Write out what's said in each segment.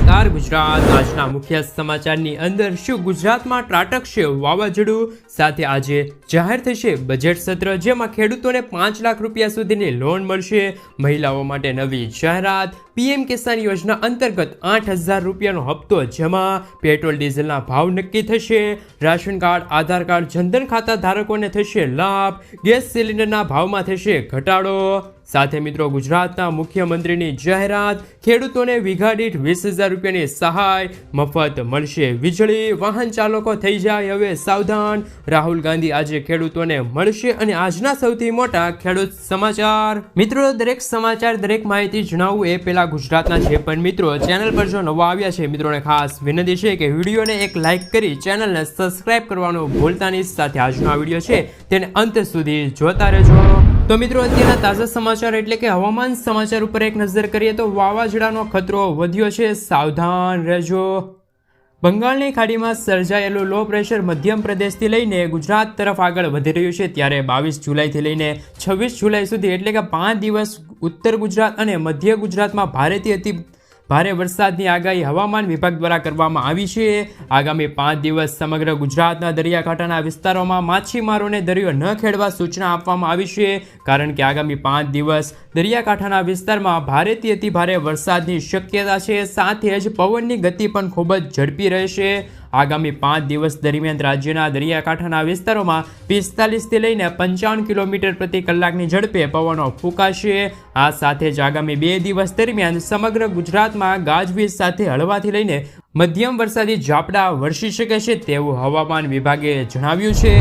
નમસ્કાર ગુજરાત, આજના મુખ્ય સમાચારની અંદર શું ગુજરાતમાં ત્રાટકશે વાવાઝોડું? સાથે આજે જાહેર થશે બજેટ સત્ર, જેમાં ખેડૂતોને 5 લાખ રૂપિયા સુધીની લોન મળશે. મહિલાઓ માટે નવી જાહેરાત, પીએમ કિસાન યોજના અંતર્ગત 8,000 રૂપિયાનો હપ્તો જમા, પેટ્રોલ ડીઝલના ભાવ નક્કી થશે, રાશન કાર્ડ, આધાર કાર્ડ, જનધન ખાતા ધારકોને થશે લાભ, ગેસ સિલિન્ડરના ભાવમાં થશે ઘટાડો. સાથે મિત્રો ગુજરાતના મુખ્યમંત્રીની જાહેરાત, ખેડૂતોને વીઘા દીઠ 20,000 રૂપિયાની સહાય, મફત મળશે વીજળી, વાહન ચાલકો થઈ જાય હવે સાવધાન. રાહુલ ગાંધી આજે ખેડૂતોને મળશે અને આજના સૌથી મોટા ખેડૂત સમાચાર. મિત્રો દરેક સમાચાર, દરેક માહિતી જણાવવું એ પહેલા ગુજરાતના જે પણ મિત્રો ચેનલ પર જો નવા આવ્યા છે મિત્રોને ખાસ વિનંતી છે કે વિડીયોને એક લાઇક કરી ચેનલને સબસ્ક્રાઇબ કરવાનું ભૂલતા નહીં. સાથે આજનો આ વિડીયો છે તેને અંત સુધી જોતા રહેજો. તો મિત્રો અત્યારના તાજા સમાચાર એટલે કે હવામાન સમાચાર ઉપર એક નજર કરીએ તો વાવાઝોડાનો ખતરો વધ્યો છે, સાવધાન રહેજો. બંગાળની ખાડીમાં સર્જાયેલું લો પ્રેશર મધ્યમ પ્રદેશથી લઈને ગુજરાત તરફ આગળ વધી રહ્યું છે. ત્યારે 22 જુલાઈથી લઈને 26 જુલાઈ સુધી એટલે કે 5 દિવસ ઉત્તર ગુજરાત અને મધ્ય ગુજરાતમાં ભારેથી અતિ ભારે વરસાદની આગાહી હવામાન વિભાગ દ્વારા કરવામાં આવી છે. આગામી 5 દિવસ સમગ્ર ગુજરાતના દરિયાકાંઠાના વિસ્તારોમાં માછીમારોને દરિયો ન ખેડવા સૂચના આપવામાં આવી છે, કારણ કે આગામી 5 દિવસ દરિયાકાંઠાના વિસ્તારમાં ભારેથી અતિ ભારે વરસાદની શક્યતા છે. સાથે જ પવનની ગતિ પણ ખૂબ જ ઝડપી રહેશે. આગામી 5 દિવસ દરમિયાન રાજ્યના દરિયાકાંઠાના વિસ્તારોમાં 45થી લઈને 55 કિલોમીટર પ્રતિ કલાકની ઝડપે પવનો ફૂંકાશે. આ સાથે જ આગામી 2 દિવસ દરમિયાન સમગ્ર ગુજરાતમાં ગાજવીજ સાથે હળવાથી લઈને મધ્યમ વરસાદી ઝાપટા વરસી શકે છે તેવું હવામાન વિભાગે જણાવ્યું છે.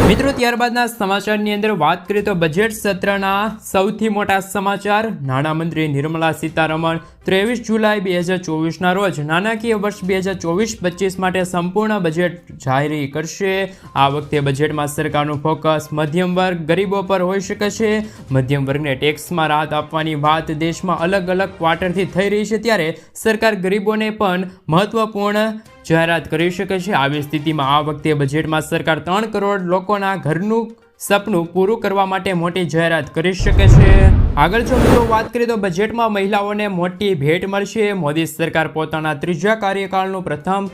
મિત્રો ત્યારબાદના સમાચારની અંદર વાત કરીએ તો બજેટ સત્રના સૌથી મોટા સમાચાર. નાણામંત્રી નિર્મલા સીતારમણ 23 જુલાઈ 2024ના રોજ નાણાકીય વર્ષ 2024-25 માટે સંપૂર્ણ બજેટ જાહેર કરશે. આ વખતે બજેટમાં સરકારનું ફોકસ મધ્યમ વર્ગ, ગરીબો પર હોઈ શકે છે. મધ્યમ વર્ગને ટેક્સમાં રાહત આપવાની વાત દેશમાં અલગ અલગ ક્વાર્ટરથી થઈ રહી છે, ત્યારે સરકાર ગરીબોને પણ મહત્વપૂર્ણ જાહેરાત કરી શકે છે. આવી સ્થિતિમાં આ વખતે બજેટમાં સરકાર 3 કરોડ લોકોના ઘરનું સપનું પૂરું કરવા માટે મોટી જાહેરાત કરી શકે છે. આગળ જો મિત્રો વાત કરીએ તો બજેટમાં મહિલાઓને મોટી ભેટ મળશે. મોદી સરકાર પોતાના 3જા કાર્યકાળનું પ્રથમ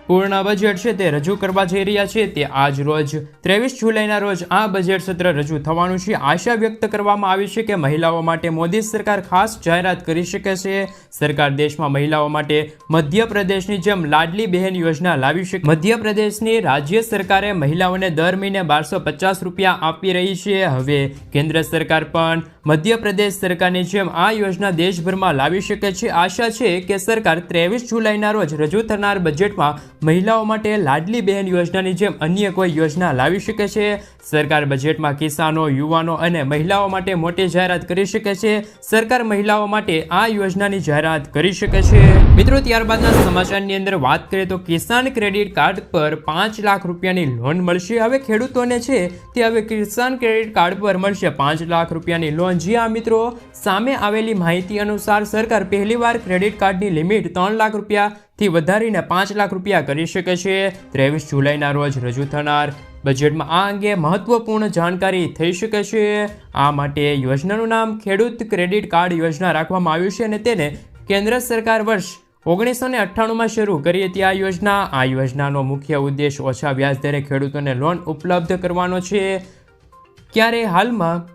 પૂર્ણ બજેટ છે તે રજૂ કરવા જઈ રહ્યા છે. તે આજ રોજ 23 જુલાઈના રોજ આ બજેટ સત્ર રજૂ થવાનું છે. આશા વ્યક્ત કરવામાં આવી છે કે મહિલાઓ માટે મોદી સરકાર ખાસ જાહેરાત કરી શકે છે. સરકાર દેશમાં મહિલાઓ માટે મધ્યપ્રદેશની જેમ લાડલી બહેન યોજના લાવી શકે. મધ્યપ્રદેશની રાજ્ય સરકારે મહિલાઓને દર મહિને 1250 રૂપિયા આપી રહી છે. હવે કેન્દ્ર સરકાર પણ મધ્યપ્રદેશ સરકારની જેમ આ યોજના દેશભરમાં લાવી શકે છે. આશા છે કે સરકાર 23 જુલાઈના રોજ રજૂ થનાર બજેટમાં મહિલાઓ માટે લાડલી બહેન યોજનાની જેમ અન્ય કોઈ યોજના લાવી શકે છે. સરકાર બજેટમાં કિસાનો, યુવાનો અને મહિલાઓ માટે મોટી જાહેરાત કરી શકે છે. સરકાર મહિલાઓ માટે આ યોજનાની જાહેરાત કરી શકે છે. મિત્રો ત્યારબાદના સમાચારની અંદર વાત કરીએ તો કિસાન ક્રેડિટ કાર્ડ પર 5 લાખ રૂપિયાની લોન મળશે. હવે ખેડૂતોને છે તે હવે કિસાન ક્રેડિટ કાર્ડ પર મળશે 5 લાખ રૂપિયાની લોન. જી હા મિત્રો, સામે આવેલી માહિતી અનુસાર સરકાર પહેલીવાર ક્રેડિટ કાર્ડની લિમિટ 3 લાખ રૂપિયાથી વધારીને 5 લાખ રૂપિયા કરી શકે છે. 23 જુલાઈના રોજ રજૂ થનાર બજેટમાં આ અંગે મહત્વપૂર્ણ જાણકારી થઈ શકે છે. આ માટે યોજનાનું નામ ખેડૂત ક્રેડિટ કાર્ડ યોજના રાખવામાં આવ્યું છે અને તેને કેન્દ્ર સરકાર વર્ષ 1998માં શરૂ કરી હતી. આ યોજનાનો મુખ્ય ઉદ્દેશ ઓછા વ્યાજદરે ખેડૂતોને લોન ઉપલબ્ધ કરવાનો છે. ક્યારે હાલમાં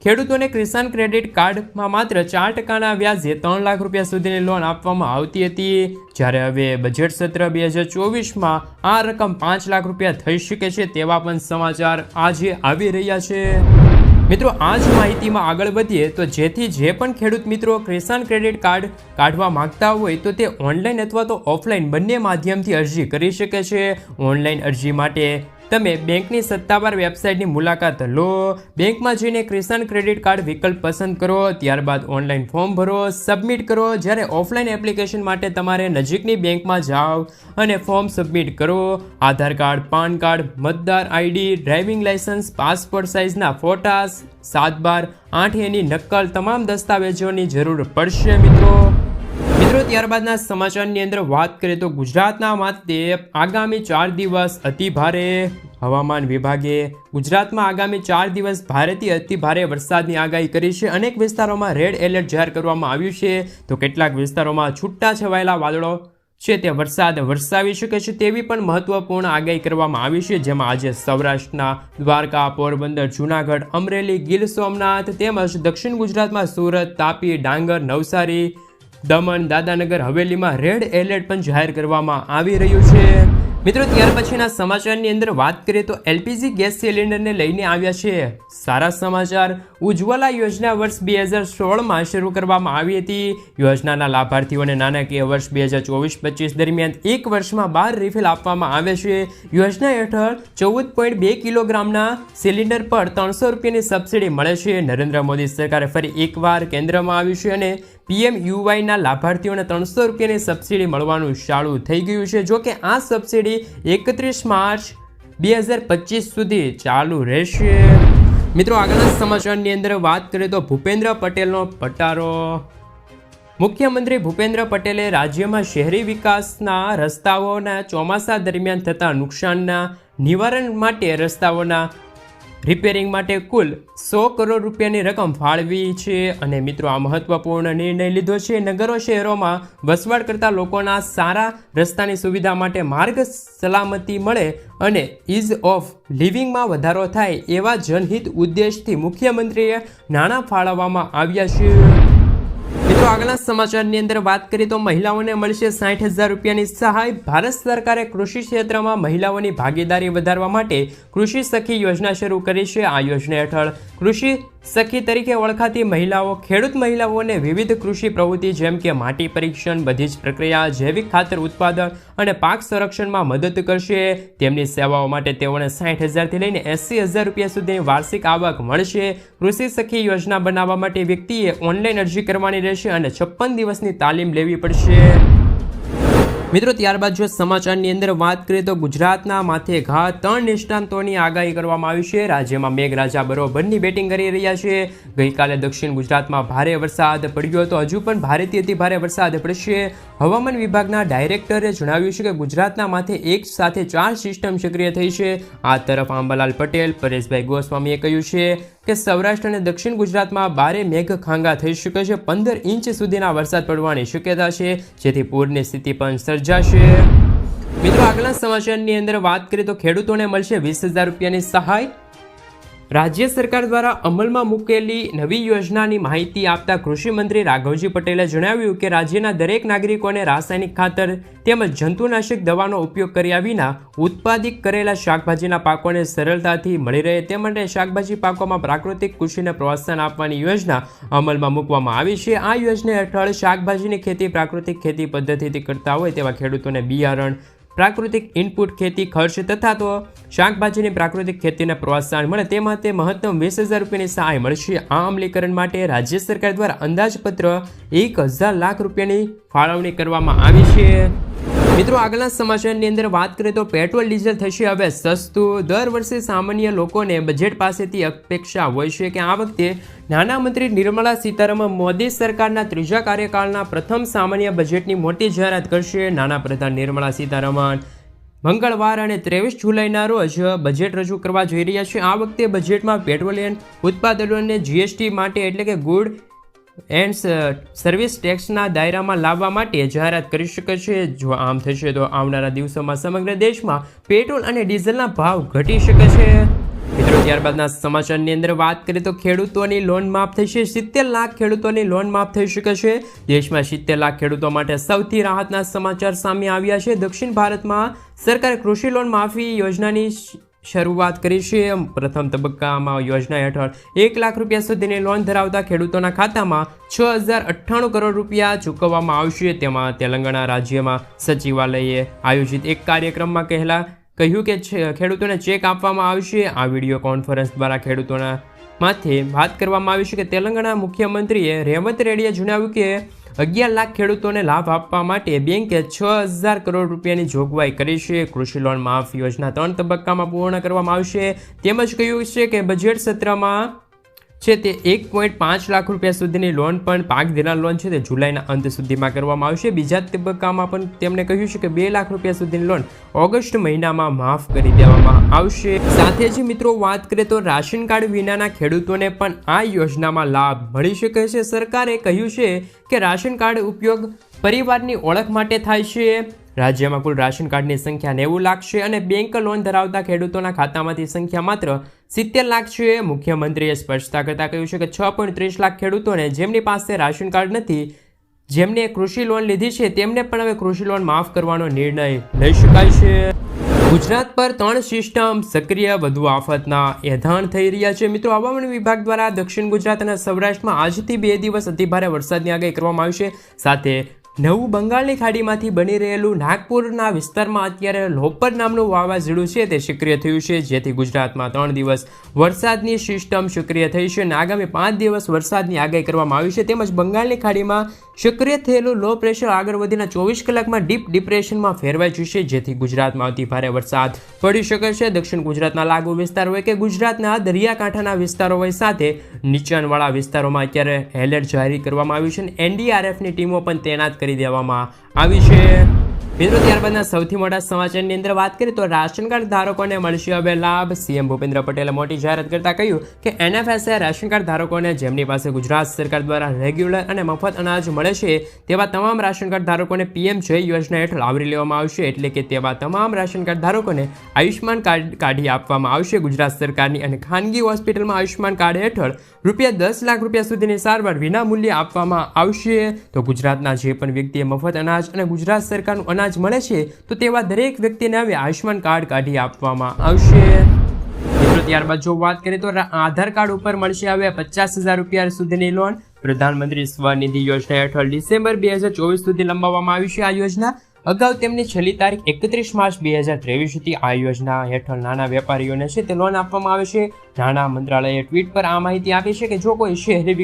ખેડૂતોને કિસાન ક્રેડિટ કાર્ડમાં માત્ર 4%ના વ્યાજે 3 લાખ રૂપિયા સુધીની લોન આપવામાં આવતી હતી, જ્યારે હવે બજેટ સત્ર 2024માં આ રકમ 5 લાખ રૂપિયા થઈ શકે છે તેવા પણ સમાચાર આજે આવી રહ્યા છે. મિત્રો આ જ માહિતીમાં આગળ વધીએ તો જેથી જે પણ ખેડૂત મિત્રો કિસાન ક્રેડિટ કાર્ડ કાઢવા માંગતા હોય તો તે ઓનલાઈન અથવા તો ઓફલાઈન બંને માધ્યમથી અરજી કરી શકે છે. ઓનલાઈન અરજી માટે તમે બેંકની સત્તાવાર વેબસાઇટની મુલાકાત લો. બેંકમાં જઈને કિસાન ક્રેડિટ કાર્ડ વિકલ્પ પસંદ કરો, ત્યારબાદ ઓનલાઈન ફોર્મ ભરો, સબમિટ કરો. જ્યારે ઓફલાઈન એપ્લિકેશન માટે તમારે નજીકની બેંકમાં જાઓ અને ફોર્મ સબમિટ કરો. આધાર કાર્ડ, પાન કાર્ડ, મતદાર આઈડી, ડ્રાઇવિંગ લાયસન્સ, પાસપોર્ટ સાઇઝના ફોટા, 7/12/8 નકલ તમામ દસ્તાવેજોની જરૂર પડશે મિત્રો. ત્યારબાદના સમાચારની અંદર વાત કરીએ તો ગુજરાતના માટે આગામી 4 દિવસ અતિ ભારે હવામાન વિભાગે ગુજરાતમાં આગામી 4 દિવસ ભારેથી અતિભારે વરસાદની આગાહી કરી છે. અનેક વિસ્તારોમાં રેડ એલર્ટ જાહેર કરવામાં આવ્યું છે, તો કેટલાક વિસ્તારોમાં છૂટા છવાયેલા વાદળો છે તે વરસાદ વરસાવી શકે છે તેવી પણ મહત્વપૂર્ણ આગાહી કરવામાં આવી છે, જેમાં આજે સૌરાષ્ટ્રના દ્વારકા, પોરબંદર, જૂનાગઢ, અમરેલી, ગીર સોમનાથ તેમજ દક્ષિણ ગુજરાતમાં સુરત, તાપી, ડાંગર, નવસારી, દમણ, દાદરાનગર હવેલીમાં રેડ એલર્ટ પણ જાહેર કરવામાં આવી રહ્યું છે. મિત્રો, ત્યાર પછીના સમાચારની અંદર વાત કરીએ તો એલપીજી ગેસ સિલિન્ડરને લઈને આવ્યા છે સારા સમાચાર. ઉજ્જવલા યોજના વર્ષ 2016માં શરૂ કરવામાં આવી હતી. યોજનાના લાભાર્થીઓને નાણાકીય વર્ષ 2024-25 દરમિયાન એક વર્ષમાં 12 રિફિલ આપવામાં આવે છે. યોજના હેઠળ 14.2 કિલોગ્રામના સિલિન્ડર પર 300 રૂપિયાની સબસિડી મળે છે. નરેન્દ્ર મોદી સરકારે ફરી એકવાર કેન્દ્રમાં આવ્યું છે અને PMUYના લાભાર્થીઓને 300 રૂપિયાની સબસિડી મળવાનું ચાલુ થઈ ગયું છે. જો કે આ સબસિડી 31 માર્ચ 2025 સુધી ચાલુ રહેશે. મિત્રો, આગળના સમાચારની અંદર વાત કરીએ તો ભૂપેન્દ્ર પટેલનો પટારો. મુખ્યમંત્રી ભૂપેન્દ્ર પટેલે રાજ્યમાં શહેરી વિકાસના રસ્તાઓના ચોમાસા દરમિયાન થતા નુકસાનના નિવારણ માટે રસ્તાઓના રિપેરિંગ માટે કુલ 100 કરોડ રૂપિયાની રકમ ફાળવી છે. અને મિત્રો, આ મહત્વપૂર્ણ નિર્ણય લીધો છે. નગરો શહેરોમાં વસવાટ કરતા લોકોના સારા રસ્તાની સુવિધા માટે માર્ગ સલામતી મળે અને ઇઝ ઓફ લિવિંગમાં વધારો થાય એવા જનહિત ઉદ્દેશથી મુખ્યમંત્રીએ નાણાં ફાળવવામાં આવ્યા છે. મિત્રો, આગળના સમાચારની અંદર વાત કરીએ તો મહિલાઓને મળશે 60,000 રૂપિયાની સહાય. ભારત સરકારે કૃષિ ક્ષેત્રમાં મહિલાઓની ભાગીદારી વધારવા માટે કૃષિ સખી યોજના શરૂ કરી છે. આ યોજના હેઠળ કૃષિ સખી તરીકે ઓળખાતી મહિલાઓ ખેડૂત મહિલાઓને વિવિધ કૃષિ પ્રવૃત્તિ જેમ કે માટી પરીક્ષણ, બધી જ પ્રક્રિયા, જૈવિક ખાતર ઉત્પાદન અને પાક સંરક્ષણમાં મદદ કરશે. તેમની સેવાઓ માટે તેઓને 60,000થી લઈને 80,000 રૂપિયા સુધીની વાર્ષિક આવક મળશે. કૃષિ સખી યોજના બનાવવા માટે વ્યક્તિએ ઓનલાઈન અરજી કરવાની રહેશે અને 56 દિવસની તાલીમ લેવી પડશે. મિત્રો, ત્યારબાદ જો સમાચારની અંદર વાત કરીએ તો ગુજરાતના માથે ઘા 3 નિષ્ણાંતોની આગાહી કરવામાં આવી છે. રાજ્યમાં મેઘરાજા બરોબરની બેટિંગ કરી રહ્યા છે. ગઈકાલે દક્ષિણ ગુજરાતમાં ભારે વરસાદ પડ્યો હતો. હજુ પણ ભારેથી અતિ ભારે વરસાદ પડશે. હવામાન વિભાગના ડાયરેક્ટરે જણાવ્યું છે કે ગુજરાતના માથે એક સાથે 4 સિસ્ટમ સક્રિય થઈ છે. આ તરફ આંબાલાલ પટેલ, પરેશભાઈ ગોસ્વામીએ કહ્યું છે કે સૌરાષ્ટ્ર અને દક્ષિણ ગુજરાતમાં ભારે મેઘખાંગા થઈ શકે છે. 15 ઇંચ સુધીના વરસાદ પડવાની શક્યતા છે, જેથી પૂરની સ્થિતિ પણ સર્જાશે. મિત્રો, આગળના સમાચારની અંદર વાત કરીએ તો ખેડૂતોને મળશે 20,000 રૂપિયાની સહાય. રાજ્ય સરકાર દ્વારા અમલમાં મૂકેલી નવી યોજનાની માહિતી આપતા કૃષિ મંત્રી રાઘવજી પટેલે જણાવ્યું કે રાજ્યના દરેક નાગરિકોને રાસાયણિક ખાતર તેમજ જંતુનાશક દવાનો ઉપયોગ કર્યા વિના ઉત્પાદિત કરેલા શાકભાજીના પાકોને સરળતાથી મળી રહે તે માટે શાકભાજી પાકોમાં પ્રાકૃતિક કૃષિને પ્રોત્સાહન આપવાની યોજના અમલમાં મૂકવામાં આવી છે. આ યોજના હેઠળ શાકભાજીની ખેતી પ્રાકૃતિક ખેતી પદ્ધતિથી કરતા હોય તેવા ખેડૂતોને બિયારણ, પ્રાકૃતિક ઇનપુટ ખેતી ખર્ચ તથા તો શાકભાજીની પ્રાકૃતિક ખેતીને પ્રોત્સાહન મળે તે માટે મહત્તમ 20,000 રૂપિયાની સહાય મળશે. આ અમલીકરણ માટે રાજ્ય સરકાર દ્વારા અંદાજપત્ર 1,000 લાખ રૂપિયાની ફાળવણી કરવામાં આવી છે. મિત્રો, આગળના સમાચારની અંદર વાત કરીએ તો પેટ્રોલ ડીઝલ થશે હવે સસ્તું. દર વર્ષે સામાન્ય લોકોને બજેટ પાસેથી અપેક્ષા હોય છે કે આ વખતે નાણામંત્રી નિર્મલા સીતારમણ મોદી સરકારના ત્રીજા કાર્યકાળના પ્રથમ સામાન્ય બજેટની મોટી જાહેરાત કરશે. નાણાપ્રધાન નિર્મલા સીતારમણ મંગળવાર અને 23 જુલાઈના રોજ બજેટ રજૂ કરવા જઈ રહ્યા છે. આ વખતે બજેટમાં પેટ્રોલિયમ ઉત્પાદનોને GST માટે એટલે કે ગુડ એન્ડ સર્વિસ ટેક્સના દાયરામાં લાવવા માટે જાહેરાત કરી શકે છે. જો આમ થશે તો આવનારા દિવસોમાં સમગ્ર દેશમાં પેટ્રોલ અને ડીઝલના ભાવ ઘટી શકે છે. મિત્રો, ત્યારબાદના સમાચારની અંદર વાત કરીએ તો ખેડૂતોની લોન માફ થશે. 70 લાખ ખેડૂતોની લોન માફ થઈ શકે છે. દેશમાં 70 લાખ ખેડૂતો માટે સૌથી રાહતના સમાચાર સામે આવ્યા છે. દક્ષિણ ભારતમાં સરકારે કૃષિ લોન માફી યોજનાની શરૂઆત કરી છે. પ્રથમ તબક્કામાં યોજના હેઠળ 1 લાખ રૂપિયા સુધીની લોન ધરાવતા ખેડૂતોના ખાતામાં 6,098 કરોડ રૂપિયા ચૂકવવામાં આવશે. તેમાં તેલંગાણા રાજ્યમાં સચિવાલયે આયોજિત એક કાર્યક્રમમાં કહ્યું કે ખેડૂતોને ચેક આપવામાં આવશે. આ વિડીયો કોન્ફરન્સ દ્વારા ખેડૂતોના માથે વાત કરવામાં આવી છે કે તેલંગાણા મુખ્યમંત્રીએ રેવંત રેડ્ડીએ જણાવ્યું કે 11 લાખ ખેડૂતોને લાભ આપવા માટે બેંકે 6,000 કરોડ રૂપિયાની જોગવાઈ કરી છે. કૃષિ લોન માફ યોજના 3 તબક્કામાં પૂર્ણ કરવામાં આવશે. તેમજ કહ્યું છે કે બજેટ સત્રમાં છે તે 1.5 લાખ રૂપિયા સુધીની લોન પણ પાક ધિરાણ લોન છે તે જુલાઈના અંત સુધીમાં કરવામાં આવશે. બીજા તબક્કામાં પણ તેમણે કહ્યું છે કે 2 લાખ રૂપિયા સુધીની લોન ઓગસ્ટ મહિનામાં માફ કરી દેવામાં આવશે. સાથે જ મિત્રો વાત કરીએ તો રાશન કાર્ડ વિનાના ખેડૂતોને પણ આ યોજનામાં લાભ મળી શકે છે. સરકારે કહ્યું છે કે રાશન કાર્ડ ઉપયોગ પરિવારની ઓળખ માટે થાય છે. રાજ્યમાં કુલ રાશન કાર્ડની સંખ્યા 90 લાખ છે અને બેંક લોન ધરાવતા ખેડૂતોના ખાતામાંથી સંખ્યા માત્ર 70 લાખ છે. મુખ્યમંત્રીએ સ્પષ્ટતા કરતા કહ્યું છે કે 6.30 લાખ ખેડૂતોને જેમની પાસે રાશન કાર્ડ નથી, જેમને કૃષિ લોન લીધી છે, તેમને પણ હવે કૃષિ લોન માફ કરવાનો નિર્ણય લઈ શકાય છે. ગુજરાત પર 3 સિસ્ટમ સક્રિય, વધુ આફતના એધાણ થઈ રહ્યા છે. મિત્રો, હવામાન વિભાગ દ્વારા દક્ષિણ ગુજરાત અને સૌરાષ્ટ્રમાં આજથી 2 દિવસ અતિભારે વરસાદની આગાહી કરવામાં આવી છે. સાથે નવું બંગાળની ખાડીમાંથી બની રહેલું નાગપુરના વિસ્તારમાં અત્યારે લોપર નામનું વાવાઝોડું છે તે સક્રિય થયું છે, જેથી ગુજરાતમાં 3 દિવસ વરસાદની સિસ્ટમ સક્રિય થઈ છે અને આગામી 5 દિવસ વરસાદની આગાહી કરવામાં આવી છે. તેમજ બંગાળની ખાડીમાં સક્રિય થયેલું લો પ્રેશર આગળ વધીને 24 કલાકમાં ડીપ ડિપ્રેશનમાં ફેરવાઈ જશે, જેથી ગુજરાતમાં અતિભારે વરસાદ પડી શકે છે. દક્ષિણ ગુજરાતના લાગુ વિસ્તાર હોય કે ગુજરાતના દરિયાકાંઠાના વિસ્તારો હોય, સાથે નીચાણવાળા વિસ્તારોમાં અત્યારે એલર્ટ જાહેર કરવામાં આવ્યું છે અને NDRFની ટીમો પણ તૈનાત કરી દેવામાં આવી છે. મિત્રો, ત્યારબાદના સૌથી મોટા સમાચારની અંદર વાત કરીએ તો રાશન કાર્ડ ધારકોને મળશે હવે લાભ. સીએમ ભૂપેન્દ્ર પટેલે મોટી જાહેરાત કરતા કહ્યું કે NFSA રાશન કાર્ડ ધારકોને જેમની પાસે ગુજરાત સરકાર દ્વારા રેગ્યુલર અને મફત અનાજ મળે છે તેવા તમામ રાશન કાર્ડ ધારકોને PM જય યોજના હેઠળ આવરી લેવામાં આવશે. એટલે કે તેવા તમામ રાશન કાર્ડ ધારકોને આયુષ્માન કાર્ડ કાઢી આપવામાં આવશે. ગુજરાત સરકારની અને ખાનગી હોસ્પિટલમાં આયુષ્માન કાર્ડ હેઠળ ₹10 લાખ સુધીની સારવાર વિના મૂલ્યે આપવામાં આવશે. તો ગુજરાતના જે પણ વ્યક્તિએ મફત અનાજ અને ગુજરાત સરકારનું અનાજ મળે છે તો તેવા દરેક વ્યક્તિને હવે આયુષ્માન કાર્ડ કાઢી આપવામાં આવશે. મિત્રો, ત્યારબાદ જો વાત કરીએ તો આધાર કાર્ડ ઉપર મળશે હવે ₹50,000 સુધીની લોન. પ્રધાનમંત્રી સ્વનિધિ યોજના હેઠળ ડિસેમ્બર 2024 સુધી લંબાવવામાં આવી છે આ યોજના. અગાઉ તેમની છેલ્લી તારીખ 31 માર્ચ 2023 હતી. આ યોજના હેઠળ નાના વેપારીઓને છે તે લોન આપવામાં આવે છે. નાણાં મંત્રાલયે ટ્વીટ પર આ માહિતી આપી છે કે જો કોઈ શહેરી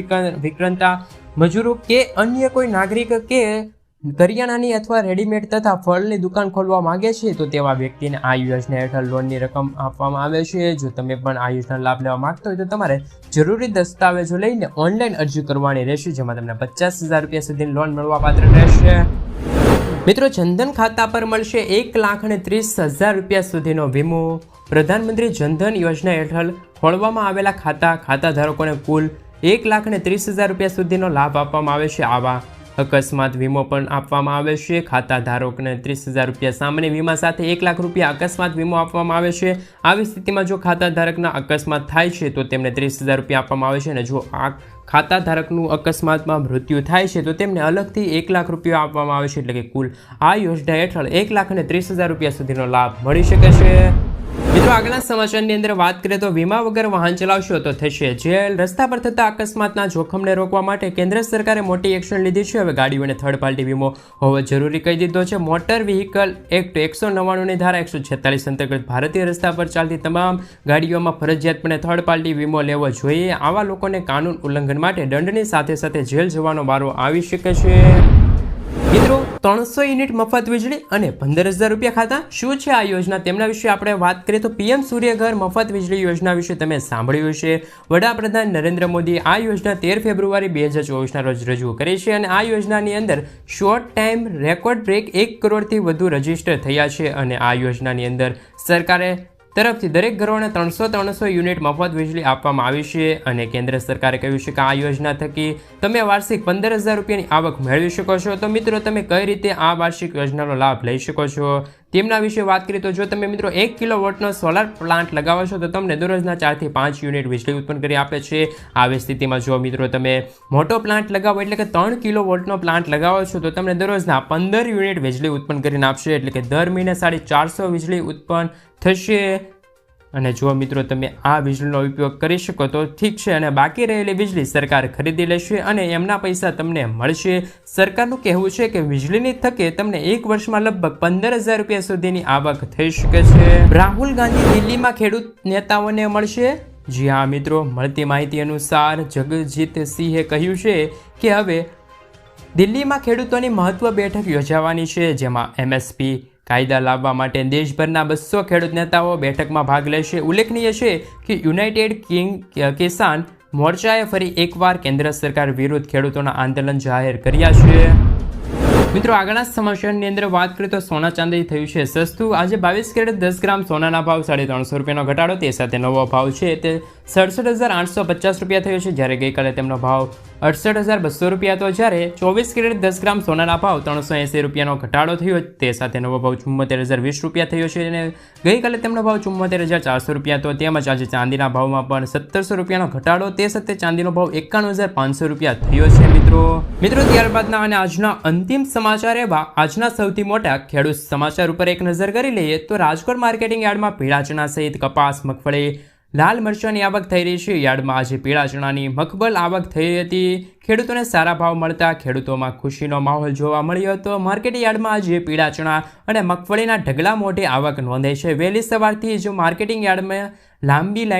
વિક્રેતા, મજૂરો કે અન્ય કોઈ નાગરિક કે કરિયાણાની અથવા રેડીમેડ તથા ફળની દુકાન ખોલવા માંગે છે તો તેવા વ્યક્તિને આ યોજના હેઠળ લોનની રકમ આપવામાં આવે છે. જો તમે પણ આ યોજનાનો લાભ લેવા માંગતા હોય તો તમારે જરૂરી દસ્તાવેજો લઈને ઓનલાઈન અરજી કરવાની રહેશે, જેમાં તમને ₹50,000 સુધીની લોન મળવા પાત્ર રહેશે. મિત્રો, જનધન ખાતા પર મળશે ₹1,30,000 સુધીનો વીમો. પ્રધાનમંત્રી જનધન યોજના હેઠળ ખોલવામાં આવેલા ખાતા ધારકોને કુલ ₹1,30,000 સુધીનો લાભ આપવામાં આવે છે. આવા અકસ્માત વીમો પણ આપવામાં આવે છે. ખાતા ધારકોને ₹30,000 સામાન્ય વીમા સાથે ₹1,00,000 અકસ્માત વીમો આપવામાં આવે છે. આવી સ્થિતિમાં જો ખાતા ધારકના અકસ્માત થાય છે તો તેમને ₹30,000 આપવામાં આવે છે અને જો આ ખાતા ધારકનું અકસ્માતમાં મૃત્યુ થાય છે તો તેમને અલગથી ₹1,00,000 આપવામાં આવે છે. એટલે કે કુલ આ યોજના હેઠળ ₹1,30,000 સુધીનો લાભ મળી શકે છે. મિત્રો, આગળના સમાચારની અંદર વાત કરીએ તો વીમા વગર વાહન ચલાવશો તો થશે જેલ. રસ્તા પર થતા અકસ્માતના જોખમને રોકવા માટે કેન્દ્ર સરકારે મોટી એક્શન લીધી છે. હવે ગાડીઓને થર્ડ પાર્ટી વીમો હોવો જરૂરી કહી દીધો છે. મોટર વ્હીકલ એક્ટ 199ની ધારા 146 અંતર્ગત ભારતીય રસ્તા પર ચાલતી તમામ ગાડીઓમાં ફરજિયાતપણે થર્ડ પાર્ટી વીમો લેવો જોઈએ. આવા લોકોને કાનૂન ઉલ્લંઘન માટે દંડની સાથે સાથે જેલ જવાનો વારો આવી શકે છે. મિત્રો, 300 યુનિટ મફત વીજળી અને ₹15,000 ખાતા. શું છે આ યોજના? તેમના વિશે આપણે વાત કરીએ તો PM સૂર્યઘર મફત વીજળી યોજના વિશે તમે સાંભળ્યું હશે. વડાપ્રધાન નરેન્દ્ર મોદી આ યોજના 13 ફેબ્રુઆરી 2024ના રોજ રજૂ કરી છે અને આ યોજનાની અંદર શોર્ટ ટાઈમ રેકોર્ડ બ્રેક 1 કરોડથી વધુ રજીસ્ટર થયા છે અને આ યોજનાની અંદર સરકારે તરફથી દરેક ઘરોને 300 યુનિટ મફત વીજળી આપવામાં આવી છે અને કેન્દ્ર સરકારે કહ્યું છે કે આ યોજના થકી તમે વાર્ષિક ₹15,000ની આવક મેળવી શકો છો. તો મિત્રો, તમે કઈ રીતે આ વાર્ષિક યોજનાનો લાભ લઈ શકો છો તેમના વિશે વાત કરીએ તો જો તમે મિત્રો 1 કિલોવોટનો સોલાર પ્લાન્ટ લગાવો છો તો તમને દરરોજના 4 થી 5 યુનિટ વીજળી ઉત્પન્ન કરી આપે છે. આવી સ્થિતિમાં જો મિત્રો તમે મોટો પ્લાન્ટ લગાવો એટલે કે 3 કિલોવોટનો પ્લાન્ટ લગાવો છો તો તમને દરરોજના 15 યુનિટ વીજળી ઉત્પન્ન કરીને આપશે. એટલે કે દર મહિને 450 વીજળી ઉત્પન્ન થશે. અને જો મિત્રો તમે આ વીજળીનો ઉપયોગ કરી શકો તો ઠીક છે, અને બાકી રહેલી વીજળી સરકાર ખરીદી લેશે અને એમના પૈસા તમને મળશે. સરકારનું કહેવું છે કે વીજળીની થકે તમને 1 વર્ષમાં લગભગ ₹15,000 સુધીની આવક થઈ શકે છે. રાહુલ ગાંધી દિલ્હીમાં ખેડૂત નેતાઓને મળશે. જી હા મિત્રો, મળતી માહિતી અનુસાર જગજીતસિંહે કહ્યું છે કે હવે દિલ્હીમાં ખેડૂતોની મહત્વ બેઠક યોજાવાની છે, જેમાં MSP કાયદા લાવવા માટે દેશભરના 200 ખેડૂત નેતાઓ બેઠકમાં ભાગ લેશે. ઉલ્લેખનીય છે કે યુનાઇટેડ કિસાન મોરચાએ ફરી એકવાર કેન્દ્ર સરકાર વિરુદ્ધ ખેડૂતોના આંદોલન જાહેર કર્યા છે. મિત્રો આગળના સમાચારની અંદર વાત કરીએ તો સોના ચાંદી થયું છે સસ્તું. આજે 22 કેરેટ 10 ગ્રામ સોનાના ભાવ 350 રૂપિયાનો ઘટાડો, તે સાથે નવો ભાવ છે તે 67,850 રૂપિયા થયો છે, જ્યારે ગઈકાલે તેમનો ભાવ 68,200 રૂપિયા હતો. જ્યારે 24 કેરેટ 10 ગ્રામ સોનાના ભાવ 380 રૂપિયાનો ઘટાડો થયો, તે સાથે નવો ભાવ 74,020 રૂપિયા થયો છે અને ગઈકાલે તેમનો ભાવ 74,400 રૂપિયા હતો. તેમજ આજે ચાંદીના ભાવમાં પણ 1700 રૂપિયાનો ઘટાડો, તે સાથે ચાંદીનો ભાવ 51,500 રૂપિયા થયો છે. મિત્રો ત્યારબાદના અને આજના અંતિમ સમાચાર એવા આજના સૌથી મોટા ખેડૂત સમાચાર ઉપર એક નજર કરી લઈએ તો રાજકોટ માર્કેટિંગ યાર્ડમાં પીળા ચણા સહિત કપાસ, મગફળી, લાલ મરચાંની આવક થઈ રહી છે. યાર્ડમાં આજે પીળા ચણાની મકબલ આવક થઈ હતી. ખેડૂતોને સારા ભાવ મળતા ખેડૂતોમાં ખુશીનો માહોલ જોવા મળ્યો હતો. માર્કેટ યાર્ડમાં આજે પીળા ચણા અને મગફળીના ઢગલા મોટી આવક નોંધાઈ છે. વહેલી સવારથી જ માર્કેટિંગ યાર્ડમાં લાંબી લાઈન